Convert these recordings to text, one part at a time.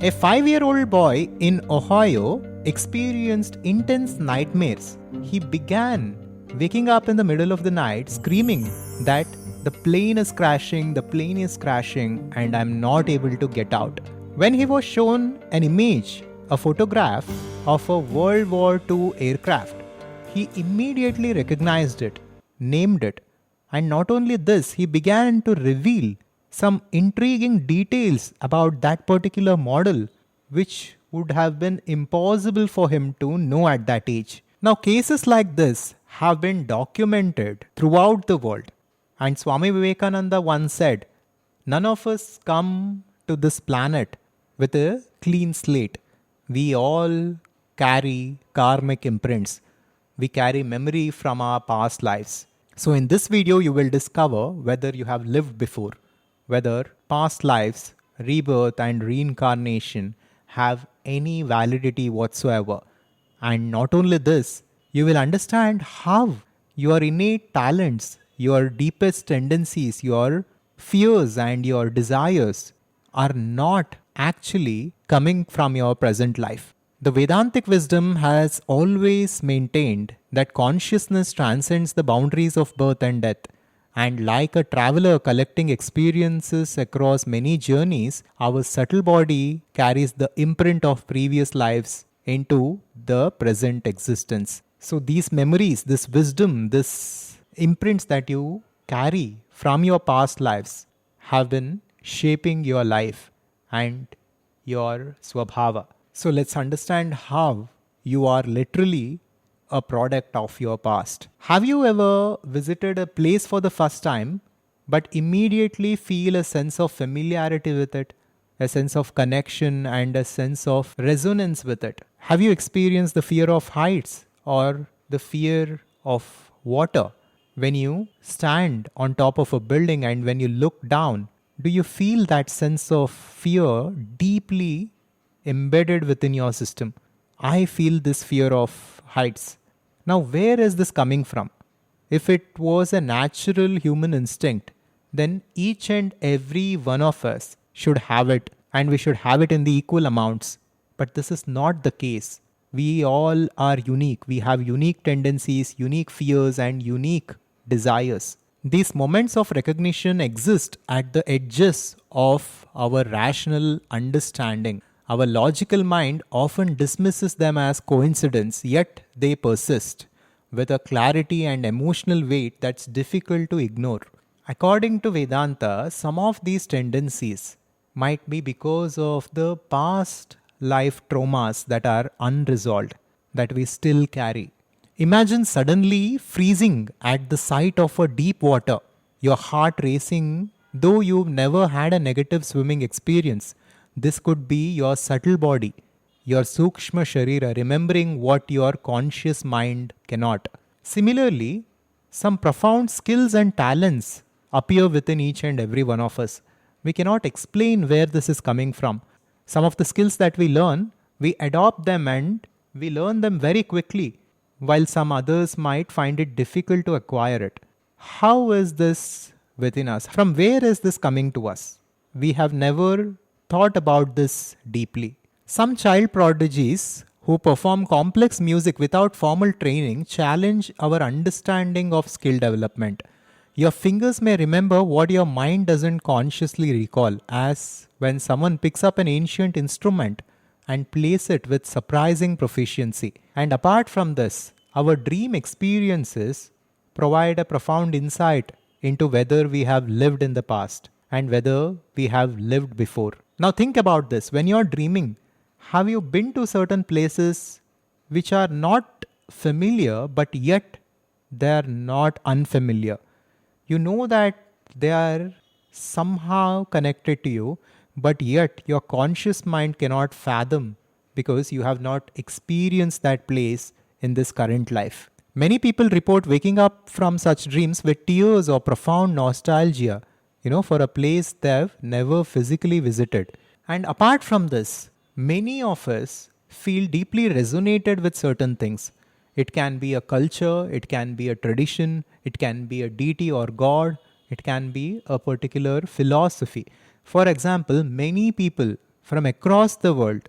A 5-year-old boy in Ohio experienced intense nightmares. He began waking up in the middle of the night screaming that the plane is crashing, and I'm not able to get out. When he was shown an image, a photograph of a World War II aircraft, he immediately recognized it, named it, and not only this, he began to reveal some intriguing details about that particular model, which would have been impossible for him to know at that age. Now, cases like this have been documented throughout the world. And Swami Vivekananda once said, "None of us come to this planet with a clean slate. We all carry karmic imprints. We carry memory from our past lives." So, in this video, you will discover whether you have lived before, whether past lives, rebirth, and reincarnation have any validity whatsoever. And not only this, you will understand how your innate talents, your deepest tendencies, your fears, and your desires are not actually coming from your present life. The Vedantic wisdom has always maintained that consciousness transcends the boundaries of birth and death. And like a traveler collecting experiences across many journeys, our subtle body carries the imprint of previous lives into the present existence. So, these memories, this wisdom, this imprints that you carry from your past lives have been shaping your life and your swabhava. So, let's understand how you are literally a product of your past. Have you ever visited a place for the first time but immediately feel a sense of familiarity with it, a sense of connection, and a sense of resonance with it? Have you experienced the fear of heights or the fear of water? When you stand on top of a building and when you look down, do you feel that sense of fear deeply embedded within your system? I feel this fear of heights. Now, where is this coming from? If it was a natural human instinct, then each and every one of us should have it, and we should have it in the equal amounts. But this is not the case. We all are unique. We have unique tendencies, unique fears, and unique desires. These moments of recognition exist at the edges of our rational understanding. Our logical mind often dismisses them as coincidence, yet they persist with a clarity and emotional weight that's difficult to ignore. According to Vedanta, some of these tendencies might be because of the past life traumas that are unresolved, that we still carry. Imagine suddenly freezing at the sight of a deep water, your heart racing, though you've never had a negative swimming experience. This could be your subtle body, your sukshma sharira, remembering what your conscious mind cannot. Similarly, some profound skills and talents appear within each and every one of us. We cannot explain where this is coming from. Some of the skills that we learn, we adopt them and we learn them very quickly, while some others might find it difficult to acquire it. How is this within us? From where is this coming to us? We have never thought about this deeply. Some child prodigies who perform complex music without formal training challenge our understanding of skill development. Your fingers may remember what your mind doesn't consciously recall, as when someone picks up an ancient instrument and plays it with surprising proficiency. And apart from this, our dream experiences provide a profound insight into whether we have lived in the past and whether we have lived before. Now think about this. When you're dreaming, have you been to certain places which are not familiar, but yet they are not unfamiliar? You know that they are somehow connected to you, but yet your conscious mind cannot fathom because you have not experienced that place in this current life. Many people report waking up from such dreams with tears or profound nostalgia, for a place they've never physically visited. And apart from this, many of us feel deeply resonated with certain things. It can be a culture, it can be a tradition, it can be a deity or god, it can be a particular philosophy. For example, many people from across the world,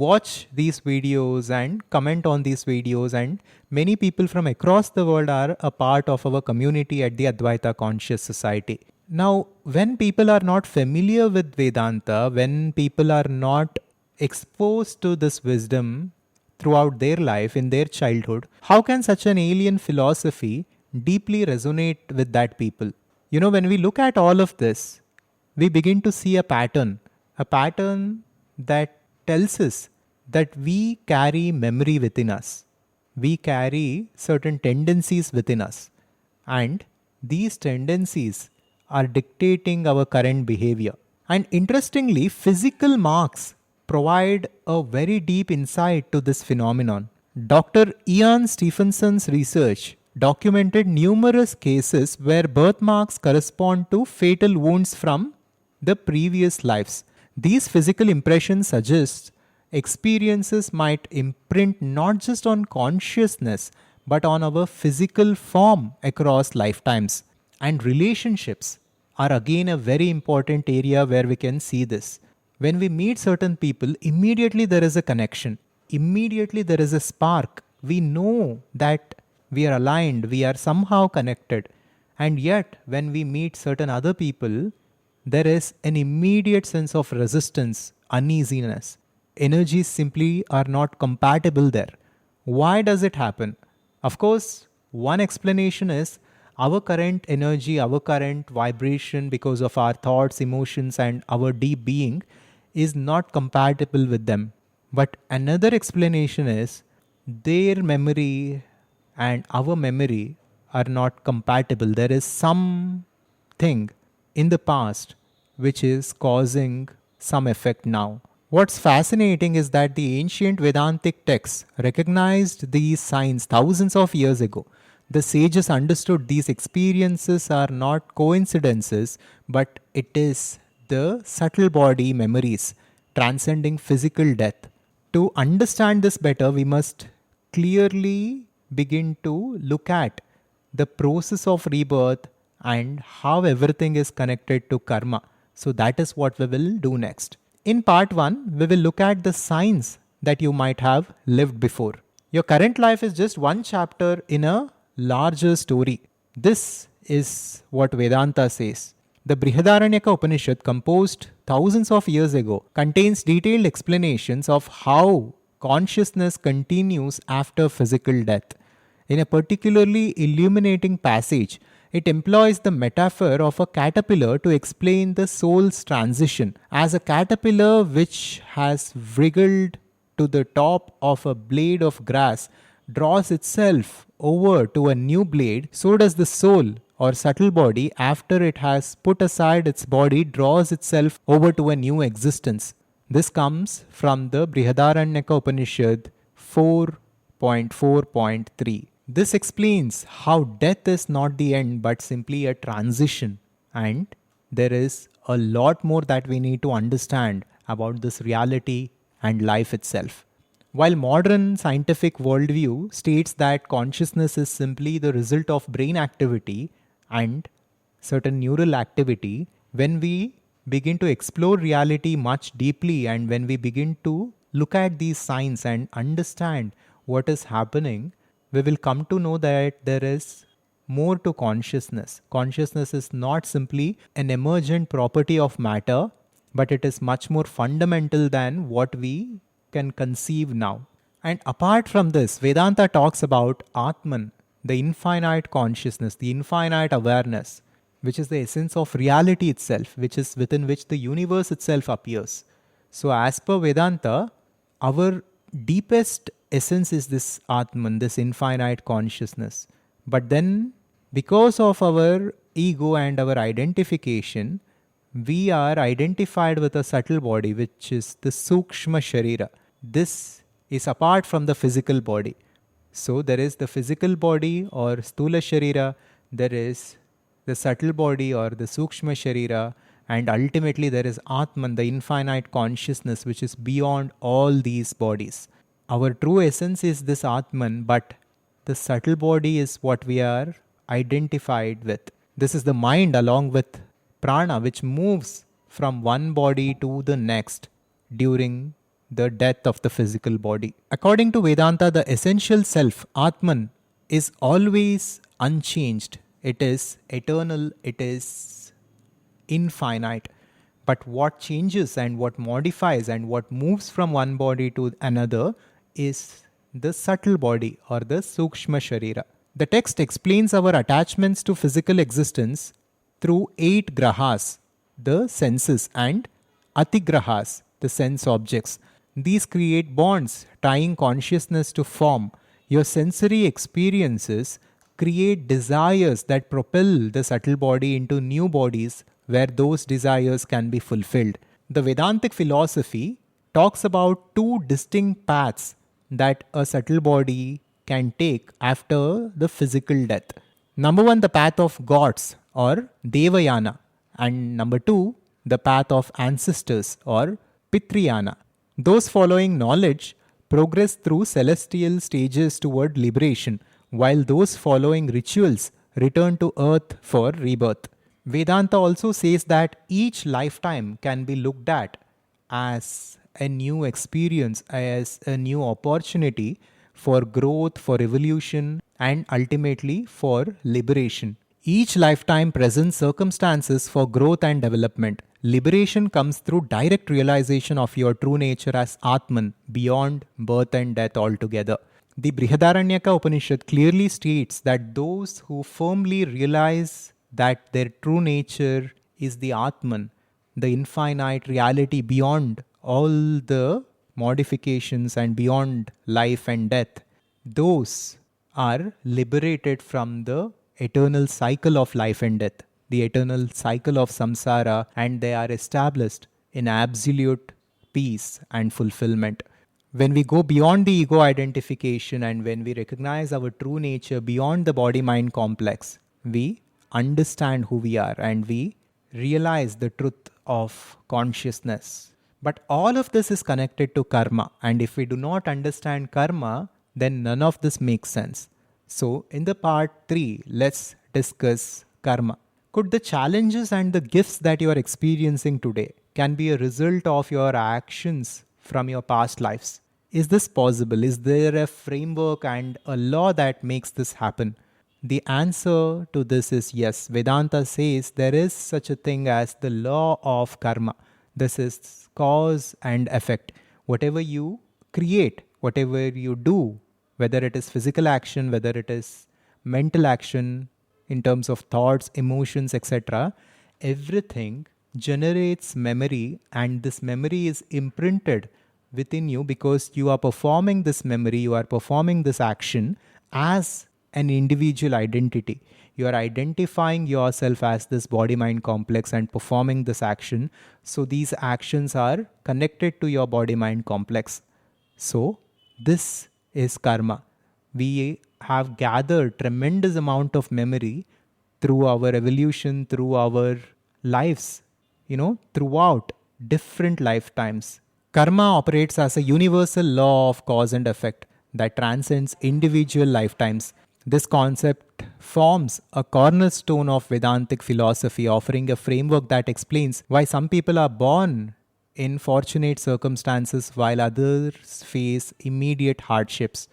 watch these videos and comment on these videos. And many people from across the world are a part of our community at the Advaita Conscious Society. Now, when people are not familiar with Vedanta, when people are not exposed to this wisdom throughout their life in their childhood, how can such an alien philosophy deeply resonate with that people? When we look at all of this, we begin to see a pattern that tells us that we carry memory within us. We carry certain tendencies within us. And these tendencies are dictating our current behavior. And interestingly, physical marks provide a very deep insight to this phenomenon. Dr. Ian Stephenson's research documented numerous cases where birthmarks correspond to fatal wounds from the previous lives. These physical impressions suggest experiences might imprint not just on consciousness but on our physical form across lifetimes. And relationships are again a very important area where we can see this. When we meet certain people, immediately there is a connection, immediately there is a spark. We know that we are aligned, we are somehow connected. And yet, when we meet certain other people, there is an immediate sense of resistance, uneasiness. Energies simply are not compatible there. Why does it happen? Of course, one explanation is our current energy, our current vibration, because of our thoughts, emotions, and our deep being, is not compatible with them. But another explanation is their memory and our memory are not compatible. There is something in the past which is causing some effect now. What's fascinating is that the ancient Vedantic texts recognized these signs thousands of years ago. The sages understood these experiences are not coincidences, but it is the subtle body memories transcending physical death. To understand this better, we must clearly begin to look at the process of rebirth and how everything is connected to karma. So that is what we will do next. In part 1, we will look at the signs that you might have lived before. Your current life is just one chapter in a larger story. This is what Vedanta says. The Brihadaranyaka Upanishad, composed thousands of years ago, contains detailed explanations of how consciousness continues after physical death. In a particularly illuminating passage, it employs the metaphor of a caterpillar to explain the soul's transition. As a caterpillar which has wriggled to the top of a blade of grass draws itself over to a new blade, so does the soul or subtle body, after it has put aside its body, draws itself over to a new existence. This comes from the Brihadaranyaka Upanishad 4.4.3. This explains how death is not the end but simply a transition, and there is a lot more that we need to understand about this reality and life itself. While modern scientific worldview states that consciousness is simply the result of brain activity and certain neural activity, when we begin to explore reality much deeply and when we begin to look at these signs and understand what is happening, we will come to know that there is more to consciousness. Consciousness is not simply an emergent property of matter, but it is much more fundamental than what we can conceive now. And apart from this, Vedanta talks about Atman, the infinite consciousness, the infinite awareness, which is the essence of reality itself, which is within which the universe itself appears. So as per Vedanta, our deepest essence is this Atman, this infinite consciousness. But then, because of our ego and our identification, we are identified with a subtle body, which is the Sukshma Sharira. This is apart from the physical body. So there is the physical body or Stula Sharira, there is the subtle body or the Sukshma Sharira, and ultimately there is Atman, the infinite consciousness, which is beyond all these bodies. Our true essence is this Atman, but the subtle body is what we are identified with. This is the mind along with prana, which moves from one body to the next. during the death of the physical body. According to Vedanta, the essential self, Atman, is always unchanged. It is eternal, it is infinite. But what changes and what modifies and what moves from one body to another is the subtle body or the Sukshma Sharira. The text explains our attachments to physical existence through 8 grahas, the senses, and atigrahas, the sense objects. These create bonds, tying consciousness to form. Your sensory experiences create desires that propel the subtle body into new bodies where those desires can be fulfilled. The Vedantic philosophy talks about 2 distinct paths that a subtle body can take after the physical death. Number 1, the path of gods or Devayana, and number 2, the path of ancestors or Pitriyana. Those following knowledge progress through celestial stages toward liberation, while those following rituals return to earth for rebirth. Vedanta also says that each lifetime can be looked at as a new experience, as a new opportunity for growth, for evolution, and ultimately for liberation. Each lifetime presents circumstances for growth and development. Liberation comes through direct realization of your true nature as Atman, beyond birth and death altogether. The Brihadaranyaka Upanishad clearly states that those who firmly realize that their true nature is the Atman, the infinite reality beyond all the modifications and beyond life and death, those are liberated from the eternal cycle of life and death, the eternal cycle of samsara, and they are established in absolute peace and fulfillment. When we go beyond the ego identification and when we recognize our true nature beyond the body-mind complex, we understand who we are and we realize the truth of consciousness. But all of this is connected to karma, and if we do not understand karma, then none of this makes sense. So, in the part 3, let's discuss karma. Could the challenges and the gifts that you are experiencing today can be a result of your actions from your past lives? Is this possible? Is there a framework and a law that makes this happen? The answer to this is yes. Vedanta says there is such a thing as the law of karma. This is cause and effect. Whatever you create, whatever you do, whether it is physical action, whether it is mental action in terms of thoughts, emotions, etc., everything generates memory, and this memory is imprinted within you because you are performing this memory, you are performing this action as an individual identity. You are identifying yourself as this body-mind complex and performing this action. So these actions are connected to your body-mind complex. So this is karma. We have gathered tremendous amount of memory through our evolution, through our lives, throughout different lifetimes. Karma operates as a universal law of cause and effect that transcends individual lifetimes. This concept forms a cornerstone of Vedantic philosophy, offering a framework that explains why some people are born in fortunate circumstances while others face immediate hardships.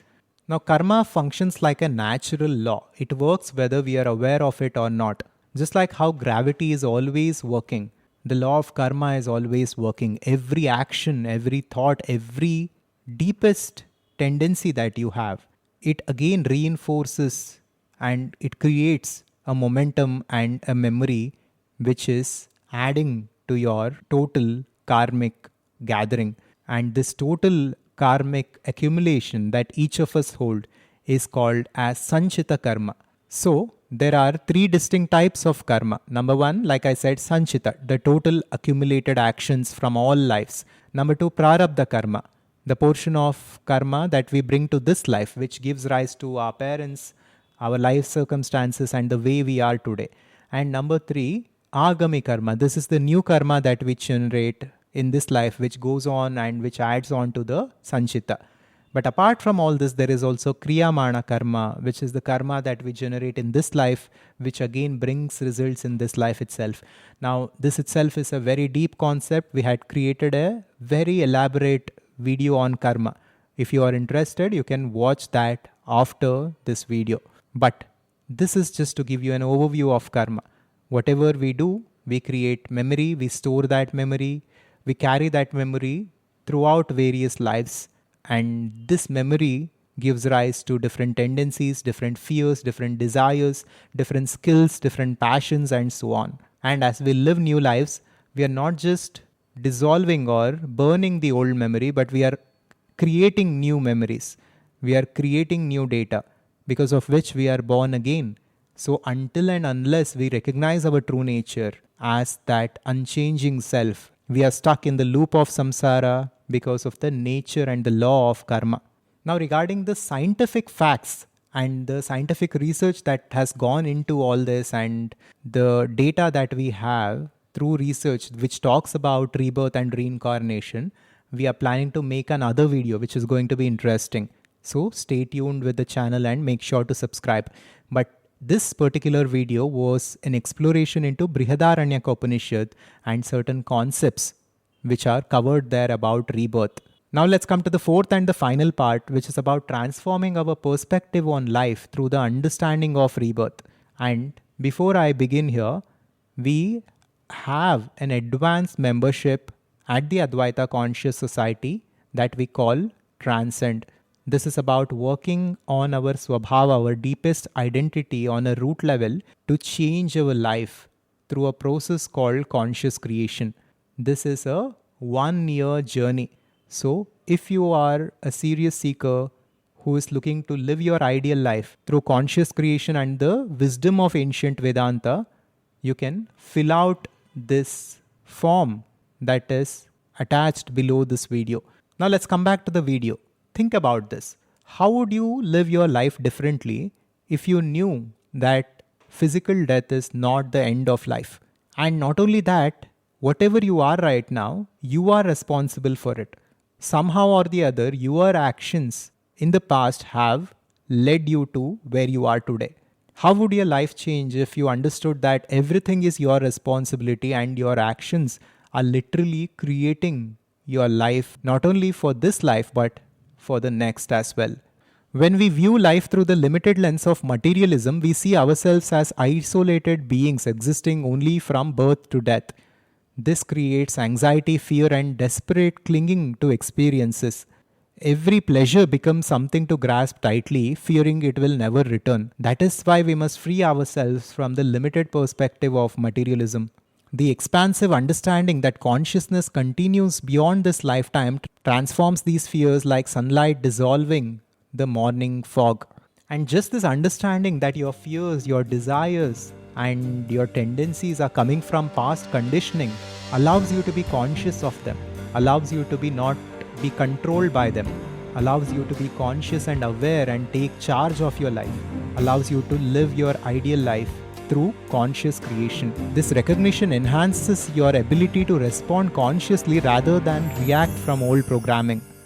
Now, karma functions like a natural law. It works whether we are aware of it or not. Just like how gravity is always working, the law of karma is always working. Every action, every thought, every deepest tendency that you have, it again reinforces and it creates a momentum and a memory which is adding to your total karmic gathering. And this total karmic accumulation that each of us hold is called as sanchita karma. So there are 3 distinct types of karma. Number 1, like I said, sanchita, the total accumulated actions from all lives. Number 2, prarabdha karma, the portion of karma that we bring to this life, which gives rise to our parents, our life circumstances, and the way we are today. And number 3, agami karma. This is the new karma that we generate in this life, which goes on and which adds on to the sanchita. But apart from all this, there is also kriyamana karma, which is the karma that we generate in this life, which again brings results in this life itself. Now, this itself is a very deep concept. We had created a very elaborate video on karma. If you are interested, you can watch that after this video. But this is just to give you an overview of karma. Whatever we do, we create memory, we store that memory, we carry that memory throughout various lives, and this memory gives rise to different tendencies, different fears, different desires, different skills, different passions, and so on. And as we live new lives, we are not just dissolving or burning the old memory, but we are creating new memories. We are creating new data, because of which we are born again. So until and unless we recognize our true nature as that unchanging self, we are stuck in the loop of samsara because of the nature and the law of karma. Now, regarding the scientific facts and the scientific research that has gone into all this, and the data that we have through research which talks about rebirth and reincarnation, we are planning to make another video which is going to be interesting. So stay tuned with the channel and make sure to subscribe. But this particular video was an exploration into Brihadaranyaka Upanishad and certain concepts which are covered there about rebirth. Now let's come to the fourth and the final part, which is about transforming our perspective on life through the understanding of rebirth. And before I begin here, we have an advanced membership at the Advaita Conscious Society that we call Transcend. This is about working on our swabhava, our deepest identity on a root level, to change our life through a process called conscious creation. This is a 1 year journey. So if you are a serious seeker who is looking to live your ideal life through conscious creation and the wisdom of ancient Vedanta, you can fill out this form that is attached below this video. Now let's come back to the video. Think about this. How would you live your life differently if you knew that physical death is not the end of life? And not only that, whatever you are right now, you are responsible for it. Somehow or the other, your actions in the past have led you to where you are today. How would your life change if you understood that everything is your responsibility and your actions are literally creating your life, not only for this life, but for the next as well? When we view life through the limited lens of materialism, we see ourselves as isolated beings existing only from birth to death. This creates anxiety, fear, and desperate clinging to experiences. Every pleasure becomes something to grasp tightly, fearing it will never return. That is why we must free ourselves from the limited perspective of materialism. The expansive understanding that consciousness continues beyond this lifetime transforms these fears like sunlight dissolving the morning fog. And just this understanding that your fears, your desires, and your tendencies are coming from past conditioning allows you to be conscious of them, allows you to not be controlled by them, allows you to be conscious and aware and take charge of your life, allows you to live your ideal life through conscious creation. This recognition enhances your ability to respond consciously rather than react from old programming.